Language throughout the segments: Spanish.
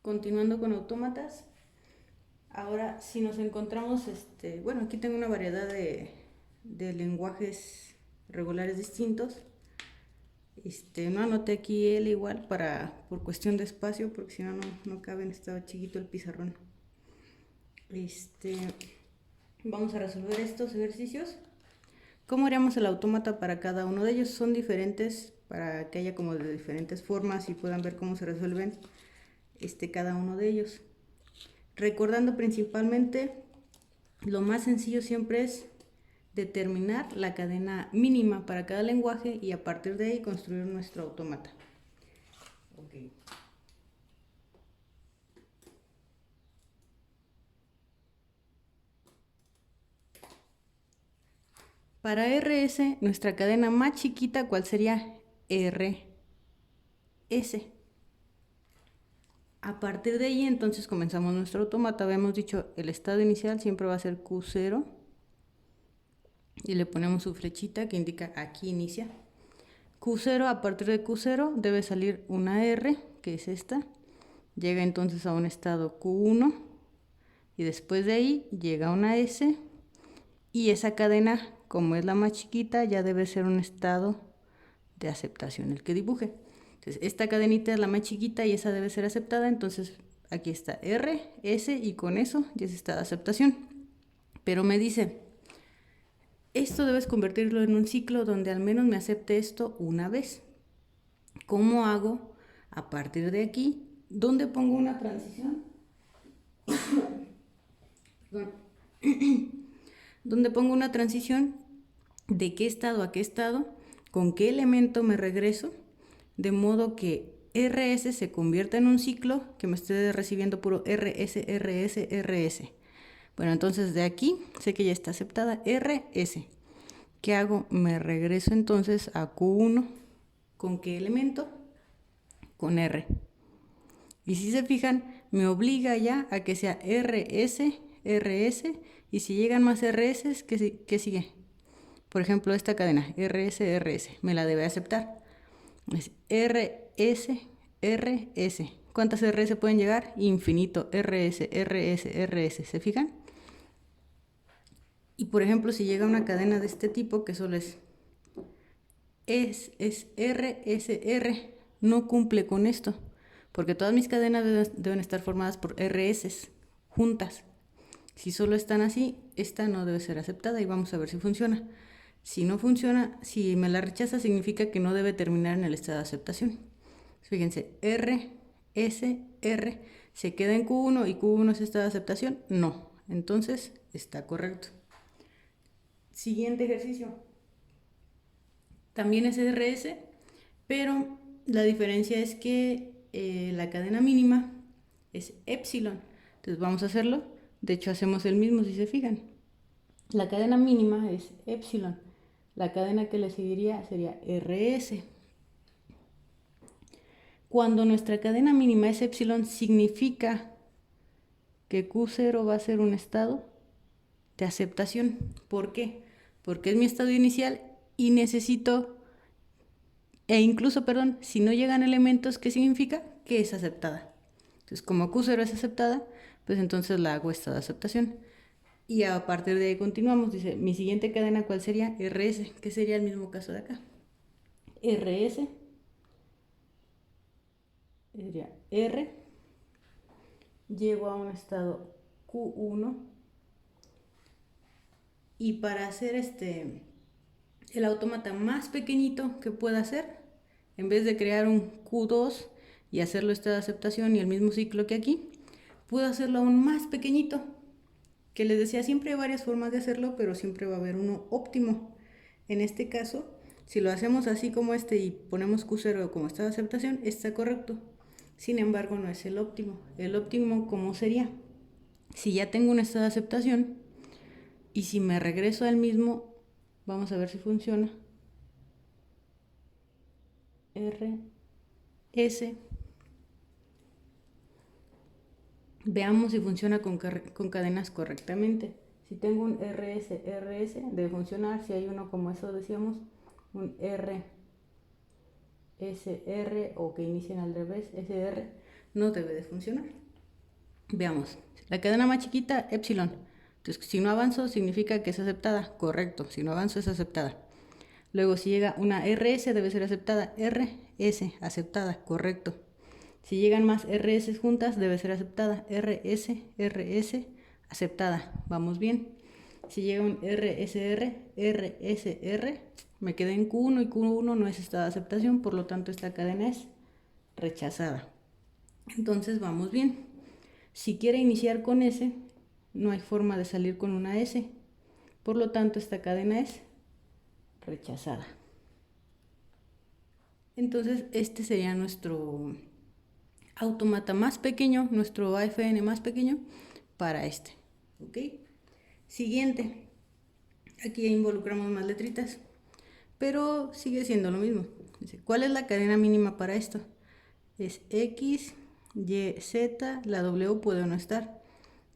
Continuando con autómatas, ahora si nos encontramos, bueno, aquí tengo una variedad de lenguajes regulares distintos. No anoté aquí el igual por cuestión de espacio, porque si no, no cabe, estaba chiquito el pizarrón. Vamos a resolver estos ejercicios. ¿Cómo haríamos el autómata para cada uno de ellos? Son diferentes para que haya como de diferentes formas y puedan ver cómo se resuelven cada uno de ellos. Recordando principalmente, lo más sencillo siempre es determinar la cadena mínima para cada lenguaje y a partir de ahí construir nuestro autómata. Okay. Para RS, nuestra cadena más chiquita, ¿cuál sería? RS. A partir de ahí, entonces comenzamos nuestro autómata. Habíamos dicho, el estado inicial siempre va a ser Q0 y le ponemos su flechita que indica aquí inicia. Q0, a partir de Q0 debe salir una R, que es esta. Llega entonces a un estado Q1 y después de ahí llega una S y esa cadena, como es la más chiquita, ya debe ser un estado de aceptación el que dibuje. Entonces esta cadenita es la más chiquita y esa debe ser aceptada, entonces aquí está R, S y con eso ya es estado de aceptación. Pero me dice, esto debes convertirlo en un ciclo donde al menos me acepte esto una vez. ¿Cómo hago a partir de aquí? ¿Dónde pongo una transición? ¿Dónde pongo una transición? ¿De qué estado a qué estado? ¿Con qué elemento me regreso? De modo que RS se convierta en un ciclo que me esté recibiendo puro RS, RS, RS. Bueno, entonces de aquí sé que ya está aceptada RS. ¿Qué hago? Me regreso entonces a Q1. ¿Con qué elemento? Con R. Y si se fijan, me obliga ya a que sea RS, RS, y si llegan más RS, ¿qué sigue? Por ejemplo, esta cadena, RS, RS, me la debe aceptar. Es RS, RS. ¿Cuántas RS pueden llegar? Infinito, RS, RS, RS, ¿se fijan? Y por ejemplo, si llega una cadena de este tipo, que solo es RSR, no cumple con esto, porque todas mis cadenas deben estar formadas por RS juntas. Si solo están así, esta no debe ser aceptada y vamos a ver si funciona. Si no funciona, si me la rechaza, significa que no debe terminar en el estado de aceptación. Fíjense, R, S, R, ¿se queda en Q1 y Q1 es estado de aceptación? No, entonces está correcto. Siguiente ejercicio. También es RS, pero la diferencia es que la cadena mínima es epsilon. Entonces vamos a hacerlo. De hecho, hacemos el mismo si se fijan. La cadena mínima es epsilon. La cadena que le seguiría sería RS. Cuando nuestra cadena mínima es epsilon, significa que Q0 va a ser un estado de aceptación. ¿Por qué? Porque es mi estado inicial y necesito, si no llegan elementos, ¿qué significa? Que es aceptada. Entonces, como Q0 es aceptada, pues entonces la hago estado de aceptación. Y a partir de ahí continuamos. Dice, mi siguiente cadena, ¿cuál sería? RS, que sería el mismo caso de acá. RS sería R, llego a un estado Q1 y para hacer el autómata más pequeñito que pueda hacer, en vez de crear un Q2 y hacerlo estado de aceptación y el mismo ciclo que aquí, puedo hacerlo aún más pequeñito. Que les decía, siempre hay varias formas de hacerlo, pero siempre va a haber uno óptimo. En este caso, si lo hacemos así como y ponemos Q0 como estado de aceptación, está correcto. Sin embargo, no es el óptimo. El óptimo, ¿cómo sería? Si ya tengo un estado de aceptación y si me regreso al mismo, vamos a ver si funciona. R, S. Veamos si funciona con cadenas correctamente. Si tengo un RS, RS, debe funcionar. Si hay uno como eso decíamos, un R, SR o que inicien al revés, SR, no debe de funcionar. Veamos, la cadena más chiquita, epsilon. Entonces, si no avanzo, significa que es aceptada. Correcto, si no avanzo, es aceptada. Luego, si llega una RS, debe ser aceptada. RS, aceptada, correcto. Si llegan más RS juntas, debe ser aceptada. RS, aceptada. Vamos bien. Si llega un RSR, me quedé en Q1 y Q1 no es estado de aceptación, por lo tanto esta cadena es rechazada. Entonces vamos bien. Si quiere iniciar con S, no hay forma de salir con una S. Por lo tanto, esta cadena es rechazada. Entonces, este sería nuestro autómata más pequeño, nuestro AFN más pequeño para este. ¿Ok? Siguiente. Aquí ya involucramos más letritas, pero sigue siendo lo mismo. Dice, ¿cuál es la cadena mínima para esto? Es X, Y, Z, la W puede no estar.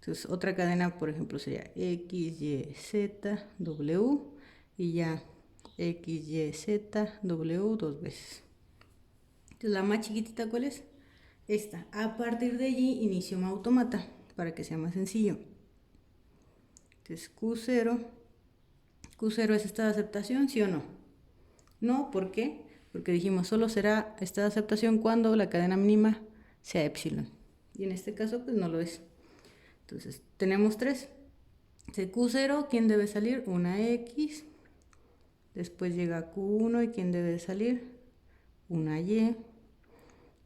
Entonces, otra cadena, por ejemplo, sería X, Y, Z, W y ya X, Y, Z, W dos veces. Entonces, la más chiquitita, ¿cuál es? Esta. A partir de allí inicio mi autómata para que sea más sencillo. Entonces, Q0 es estado de aceptación, ¿sí o no? No, ¿por qué? Porque dijimos solo será estado de aceptación cuando la cadena mínima sea epsilon. Y en este caso, pues no lo es. Entonces, tenemos 3. De Q0, ¿quién debe salir? Una X. Después llega Q1 y ¿quién debe salir? Una Y.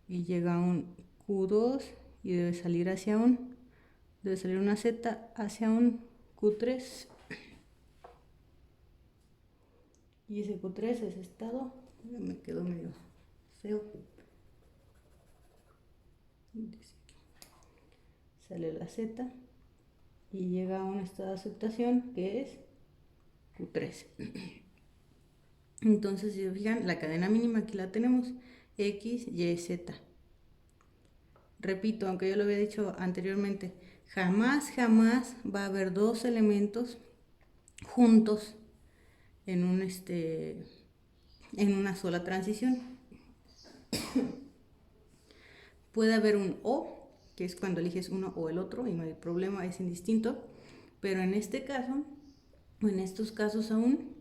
Y llega un Q2 y debe salir debe salir una Z hacia un Q3. Y ese Q3 es estado, me quedó medio feo. Sale la Z y llega a un estado de aceptación que es Q3. Entonces, si se fijan, la cadena mínima aquí la tenemos, X, Y, Z. Repito, aunque yo lo había dicho anteriormente, jamás va a haber dos elementos juntos en en una sola transición. Puede haber un O, que es cuando eliges uno o el otro y no hay problema, es indistinto, pero en este caso, o en estos casos aún,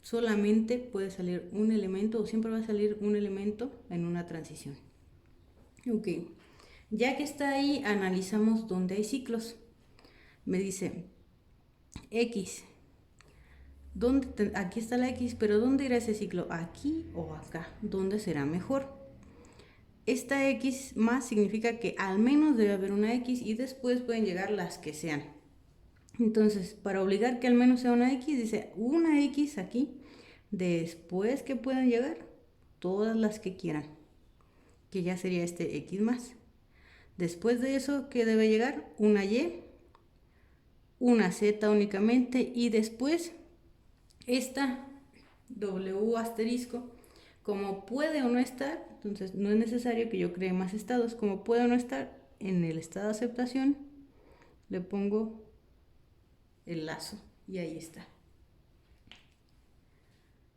solamente puede salir un elemento o siempre va a salir un elemento en una transición. Ok, ya que está ahí, analizamos dónde hay ciclos. Me dice X. Aquí está la X, pero ¿dónde irá ese ciclo? ¿Aquí o acá? ¿Dónde será mejor? Esta X más significa que al menos debe haber una X y después pueden llegar las que sean. Entonces, para obligar que al menos sea una X, dice una X aquí. Después que puedan llegar todas las que quieran, que ya sería este X más. Después de eso, ¿qué debe llegar? Una Y, una Z únicamente y después esta W asterisco, como puede o no estar, entonces no es necesario que yo cree más estados, como puede o no estar en el estado de aceptación, le pongo el lazo y ahí está.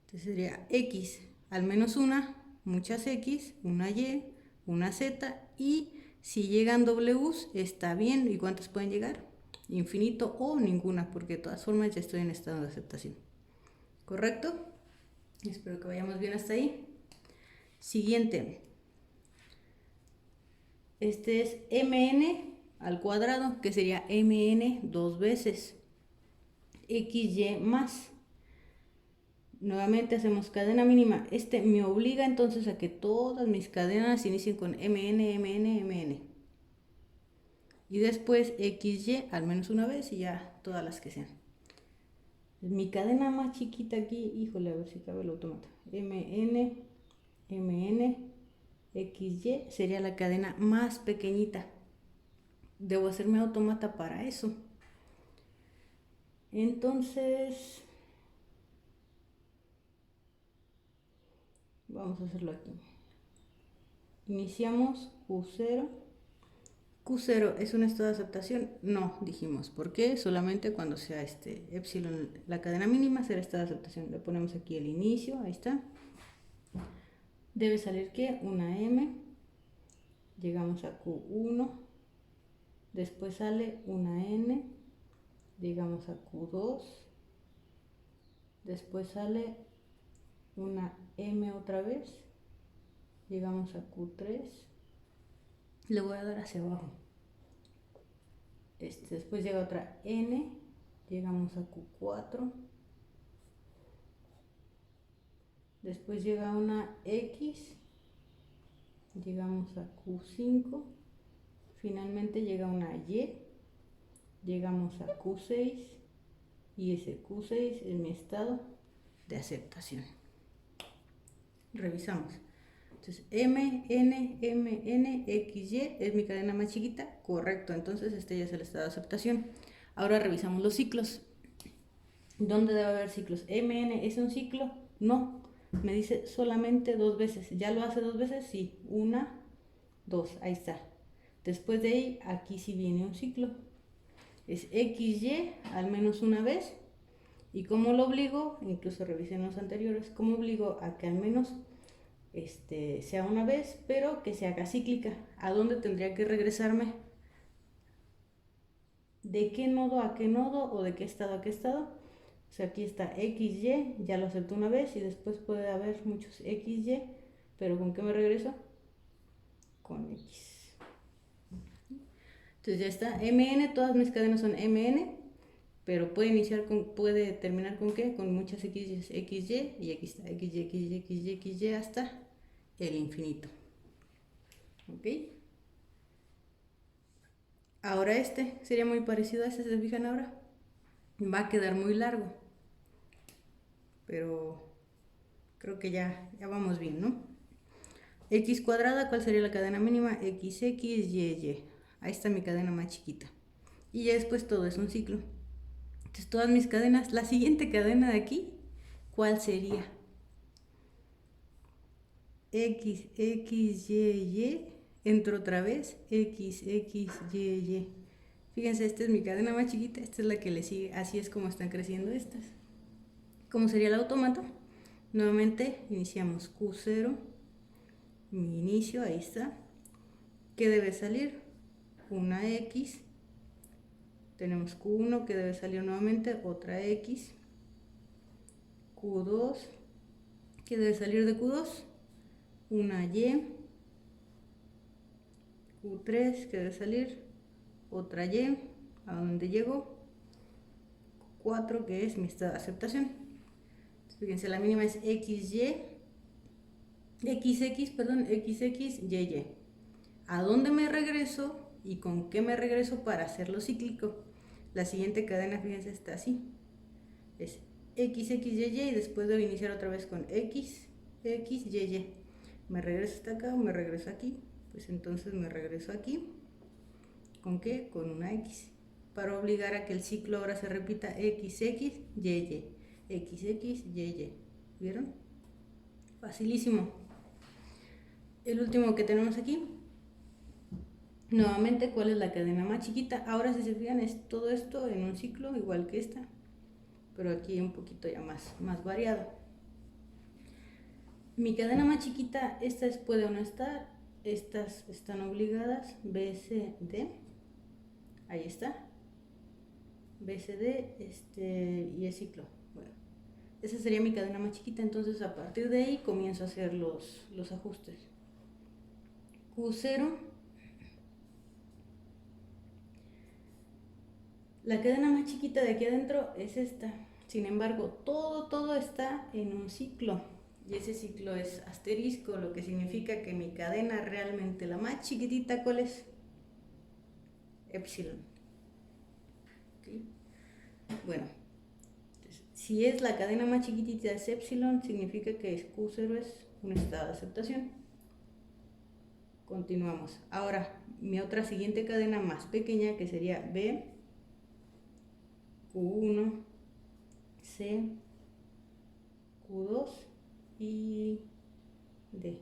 Entonces sería X, al menos una, muchas X, una Y, una Z y si llegan Ws está bien. ¿Y cuántas pueden llegar? Infinito o ninguna, porque de todas formas ya estoy en estado de aceptación. ¿Correcto? Espero que vayamos bien hasta ahí. Siguiente. Este es mn al cuadrado, que sería mn dos veces xy más. Nuevamente hacemos cadena mínima. Este me obliga entonces a que todas mis cadenas inicien con mn. Y después xy al menos una vez y ya todas las que sean. Mi cadena más chiquita aquí, híjole, a ver si cabe el autómata. mn, xy sería la cadena más pequeñita. Debo hacerme autómata para eso. Entonces, vamos a hacerlo aquí. Iniciamos Q0. Q0 es un estado de aceptación. No, dijimos. ¿Por qué? Solamente cuando sea epsilon, la cadena mínima será estado de aceptación. Le ponemos aquí el inicio, ahí está. Debe salir ¿qué? Una M. llegamos a Q1, después sale una N, llegamos a Q2, después sale una M otra vez, llegamos a Q3, le voy a dar hacia abajo. Después llega otra N, llegamos a Q4, después llega una X, llegamos a Q5, finalmente llega una Y, llegamos a Q6 y ese Q6 es mi estado de aceptación. Revisamos. Entonces, M, N, M, N, X, Y es mi cadena más chiquita. Correcto, entonces este ya es el estado de aceptación. Ahora revisamos los ciclos. ¿Dónde debe haber ciclos? ¿M, N es un ciclo? No, me dice solamente 2 veces. ¿Ya lo hace 2 veces? Sí, 1, 2, ahí está. Después de ahí, aquí sí viene un ciclo. Es X, Y, al menos una vez. ¿Y cómo lo obligo? Incluso revisé en los anteriores. ¿Cómo obligo a que al menos sea una vez, pero que se haga cíclica? ¿A dónde tendría que regresarme? ¿De qué nodo a qué nodo o de qué estado a qué estado? O sea, aquí está XY, ya lo acepto una vez y después puede haber muchos XY, pero ¿con qué me regreso? Con X. Entonces ya está, MN, todas mis cadenas son MN, pero puede terminar con ¿qué? Con muchas XY, XY, y aquí está, XY, XY, XY, XY, hasta el infinito. ¿Ok? Ahora sería muy parecido a ¿se fijan ahora? Va a quedar muy largo, pero creo que ya vamos bien, ¿no? X cuadrada, ¿cuál sería la cadena mínima? X, X, Y, Y. Ahí está mi cadena más chiquita. Y ya después todo es un ciclo. Entonces todas mis cadenas, la siguiente cadena de aquí, ¿cuál sería? X, X, Y, Y, entro otra vez, X, X, Y, Y. Fíjense, esta es mi cadena más chiquita, esta es la que le sigue, así es como están creciendo estas. ¿Cómo sería el autómata? Nuevamente iniciamos Q0, mi inicio, ahí está. ¿Qué debe salir? Una X. Tenemos Q1 que debe salir nuevamente, otra X. Q2, que debe salir de Q2, una Y. Q3 que debe salir, otra Y, a donde llego, 4 que es mi estado de aceptación. Fíjense, la mínima es XX, YY. ¿A dónde me regreso y con qué me regreso para hacerlo cíclico? La siguiente cadena, fíjense, está así. Es XXYY y después debo iniciar otra vez con XXYY. Me regreso hasta acá o me regreso aquí. Pues entonces me regreso aquí. ¿Con qué? Con una X. Para obligar a que el ciclo ahora se repita XXYY. XXYY. ¿Vieron? Facilísimo. El último que tenemos aquí. Nuevamente, ¿cuál es la cadena más chiquita? Ahora, si se fijan, es todo esto en un ciclo igual que esta, pero aquí un poquito ya más variado. Mi cadena más chiquita, esta puede o no estar, estas están obligadas, B, C, D, ahí está, B, C, D, y es ciclo. Bueno, esa sería mi cadena más chiquita, entonces a partir de ahí comienzo a hacer los ajustes. Q0. La cadena más chiquita de aquí adentro es esta. Sin embargo, todo está en un ciclo. Y ese ciclo es asterisco, lo que significa que mi cadena realmente la más chiquitita, ¿cuál es? Epsilon. ¿Okay? Bueno, entonces, si es la cadena más chiquitita es epsilon, significa que Q0 es un estado de aceptación. Continuamos. Ahora, mi otra siguiente cadena más pequeña, que sería B, Q1, C, Q2 y D.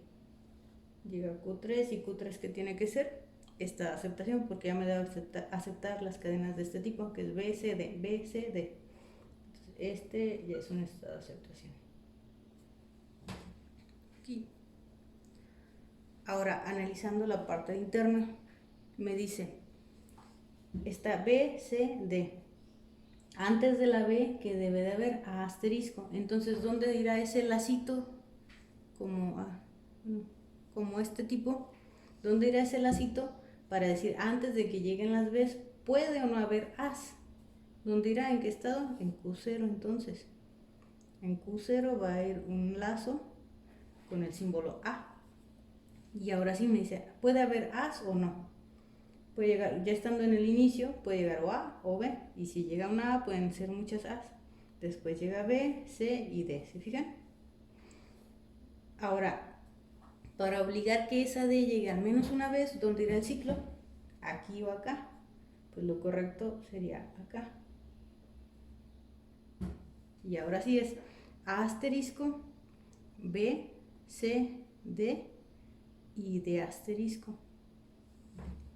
Llega Q3 y Q3 que tiene que ser esta aceptación, porque ya me debe aceptar las cadenas de este tipo, que es BCD, BCD. Entonces, ya es un estado de aceptación. Aquí. Ahora, analizando la parte interna, me dice, está B, C, D. Antes de la B, que debe de haber A asterisco. Entonces, ¿dónde irá ese lacito? Como este tipo. ¿Dónde irá ese lacito? Para decir, antes de que lleguen las B's, ¿puede o no haber A's? ¿Dónde irá? ¿En qué estado? En Q0, entonces. En Q0 va a ir un lazo con el símbolo A. Y ahora sí me dice, ¿puede haber A's o no? Puede llegar, ya estando en el inicio, puede llegar o A o B. Y si llega una A, pueden ser muchas A's. Después llega B, C y D. ¿Se fijan? Ahora, para obligar que esa D llegue al menos una vez, ¿dónde irá el ciclo? Aquí o acá. Pues lo correcto sería acá. Y ahora sí es A asterisco, B, C, D y D asterisco.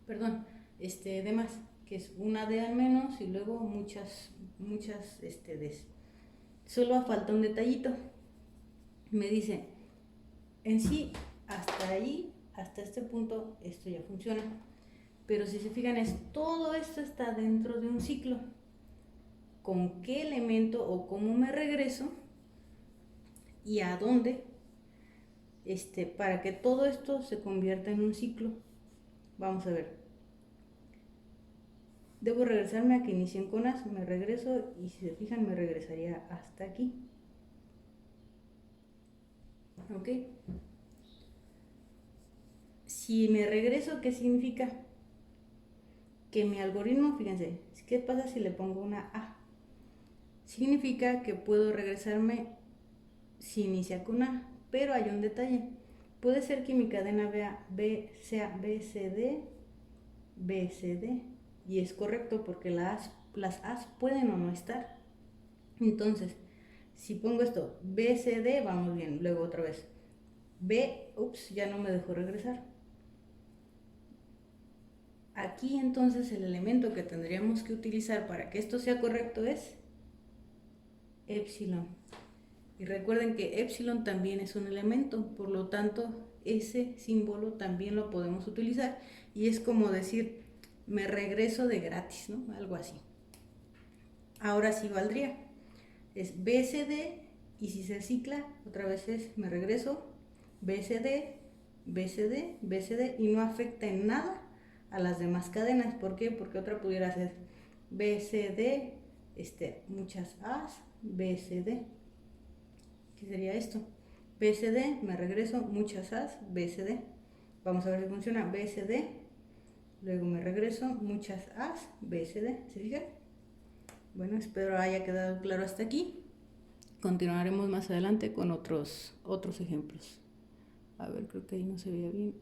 Perdón, D más, que es una D al menos y luego muchas Ds. Solo falta un detallito. Me dice, en sí, hasta ahí, hasta este punto, esto ya funciona. Pero si se fijan, todo esto está dentro de un ciclo. ¿Con qué elemento o cómo me regreso? ¿Y a dónde? Para que todo esto se convierta en un ciclo. Vamos a ver. Debo regresarme a que inicien con As, me regreso y si se fijan me regresaría hasta aquí. ¿Ok? Si me regreso, ¿qué significa? Que mi algoritmo, fíjense, ¿qué pasa si le pongo una A? Significa que puedo regresarme si inicia con A, pero hay un detalle. Puede ser que mi cadena sea BCD, BCD, y es correcto porque las A's pueden o no estar. Entonces, si pongo esto BCD, vamos bien, luego otra vez ya no me dejó regresar. Aquí entonces el elemento que tendríamos que utilizar para que esto sea correcto es epsilon. Y recuerden que epsilon también es un elemento, por lo tanto ese símbolo también lo podemos utilizar y es como decir me regreso de gratis, ¿no? Algo así. Ahora sí valdría, es BCD y si se cicla otra vez es me regreso BCD, BCD, BCD y no afecta en nada a las demás cadenas. ¿Por qué? Porque otra pudiera ser BCD, muchas A's, BCD. ¿Qué sería esto? BCD, me regreso, muchas A's, BCD. Vamos a ver si funciona. BCD, luego me regreso, muchas A's, BCD. ¿Se fijan? Bueno, espero haya quedado claro hasta aquí. Continuaremos más adelante con otros ejemplos. A ver, creo que ahí no se veía bien.